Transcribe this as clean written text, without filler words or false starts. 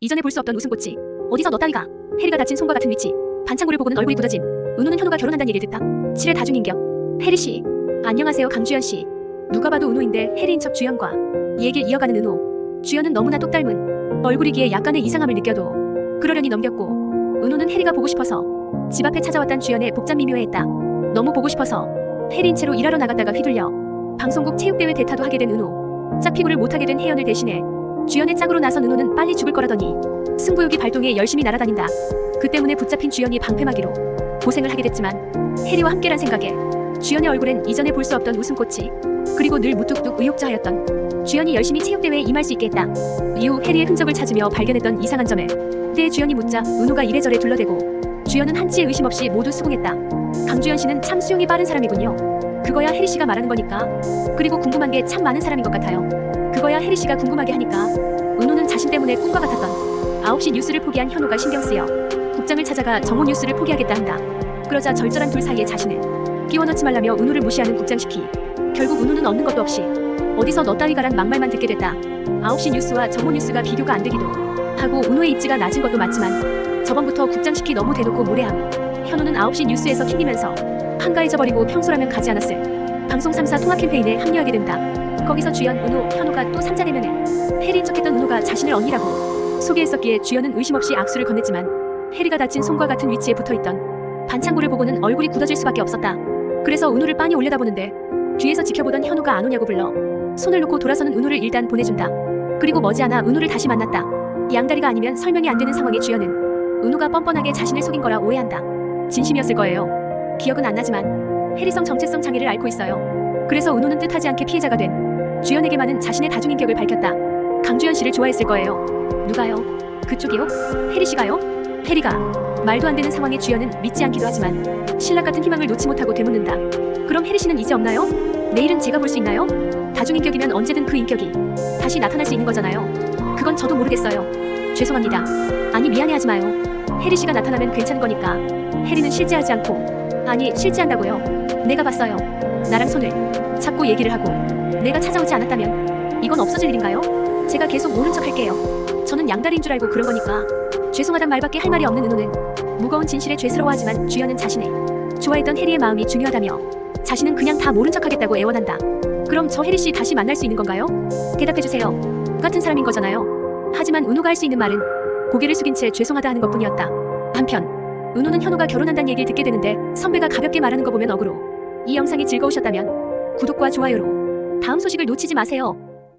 이전에 볼 수 없던 웃음꽃이 어디서 너 따위가. 해리가 다친 손과 같은 위치, 반창고를 보고는 얼굴이 굳어짐. 은호는 현우가 결혼한다는 얘기를 듣다 7회 다중인격. 해리씨 안녕하세요. 강주연씨. 누가 봐도 은호인데 해리인 척 주연과 얘기를 이어가는 은호. 주연은 너무나 똑 닮은 얼굴이기에 약간의 이상함을 느껴도 그러려니 넘겼고, 은호는 해리가 보고 싶어서 집 앞에 찾아왔단 주연의 복잡 미묘해했다. 너무 보고 싶어서 해리인 채로 일하러 나갔다가 휘둘려 방송국 체육대회 대타도 하게 된 은호. 짝피구를 못하게 된 혜연을 대신해 주연의 짝으로 나선 은호는 빨리 죽을 거라더니 승부욕이 발동해 열심히 날아다닌다. 그 때문에 붙잡힌 주연이 방패막이로 고생을 하게 됐지만 해리와 함께란 생각에 주연의 얼굴엔 이전에 볼 수 없던 웃음꽃이, 그리고 늘 무뚝뚝 의욕자하였던 주연이 열심히 체육대회에 임할 수 있게 했다. 이후 해리의 흔적을 찾으며 발견했던 이상한 점에 대해 주연이 묻자 은호가 이래저래 둘러대고 주연은 한치의 의심 없이 모두 수긍했다. 강주연 씨는 참 수용이 빠른 사람이군요. 그거야 해리 씨가 말하는 거니까. 그리고 궁금한 게 참 많은 사람인 것 같아요. 그거야 해리 씨가 궁금하게 하니까. 은호는 자신 때문에 꿈과 같았던 9시 뉴스를 포기한 현우가 신경 쓰여 국장을 찾아가 정오 뉴스를 포기하겠다 한다. 그러자 절절한 둘 사이에 자신을 끼워 넣지 말라며 은호를 무시하는 국장시키. 결국 은호는 얻는 것도 없이 어디서 너 따위가란 막말만 듣게 됐다. 9시 뉴스와 정오 뉴스가 비교가 안 되기도 하고 은호의 입지가 낮은 것도 맞지만 저번부터 국장시키 너무 대놓고 모래함. 현우는 9시 뉴스에서 튕기면서 한가해져버리고 평소라면 가지 않았을 방송 3사 통합 캠페인에 합류하게 된다. 거기서 주연, 은호, 현우가 또 3자 내면에 해리인 척했던 은호가 자신을 언니라고 소개했었기에 주연은 의심 없이 악수를 건넸지만 해리가 다친 손과 같은 위치에 붙어있던 반창고를 보고는 얼굴이 굳어질 수밖에 없었다. 그래서 은호를 빤히 올려다보는데 뒤에서 지켜보던 현우가 안 오냐고 불러 손을 놓고 돌아서는 은호를 일단 보내준다. 그리고 머지않아 은호를 다시 만났다. 양다리가 아니면 설명이 안 되는 상황에 주연은 은호가 뻔뻔하게 자신을 속인 거라 오해한다. 진심이었을 거예요. 기억은 안 나지만 해리성 정체성 장애를 앓고 있어요. 그래서 은호는 뜻하지 않게 피해자가 된 주연에게만은 자신의 다중인격을 밝혔다. 강주연 씨를 좋아했을 거예요. 누가요? 그쪽이요? 해리 씨가요? 해리가 말도 안 되는 상황에 주연은 믿지 않기도 하지만 신락 같은 희망을 놓지 못하고 되묻는다. 그럼 해리 씨는 이제 없나요? 내일은 제가 볼 수 있나요? 다중인격이면 언제든 그 인격이 다시 나타날 수 있는 거잖아요. 그건 저도 모르겠어요. 죄송합니다. 아니 미안해하지 마요. 해리 씨가 나타나면 괜찮은 거니까. 해리는 실제하지 않고. 아니 실제한다고요. 내가 봤어요. 나랑 손을 잡고 얘기를 하고. 내가 찾아오지 않았다면 이건 없어질 일인가요? 제가 계속 모른 척 할게요. 저는 양다리인 줄 알고 그런 거니까. 죄송하단 말밖에 할 말이 없는 은호는 무거운 진실에 죄스러워하지만 주연은 자신의 좋아했던 해리의 마음이 중요하다며 자신은 그냥 다 모른 척 하겠다고 애원한다. 그럼 저 해리 씨 다시 만날 수 있는 건가요? 대답해주세요. 똑같은 사람인 거잖아요. 하지만 은호가 할 수 있는 말은 고개를 숙인 채 죄송하다 하는 것뿐이었다. 한편 은호는 현우가 결혼한다는 얘기를 듣게 되는데 선배가 가볍게 말하는 거 보면 억울로. 이 영상이 즐거우셨다면 구독과 좋아요로 다음 소식을 놓치지 마세요.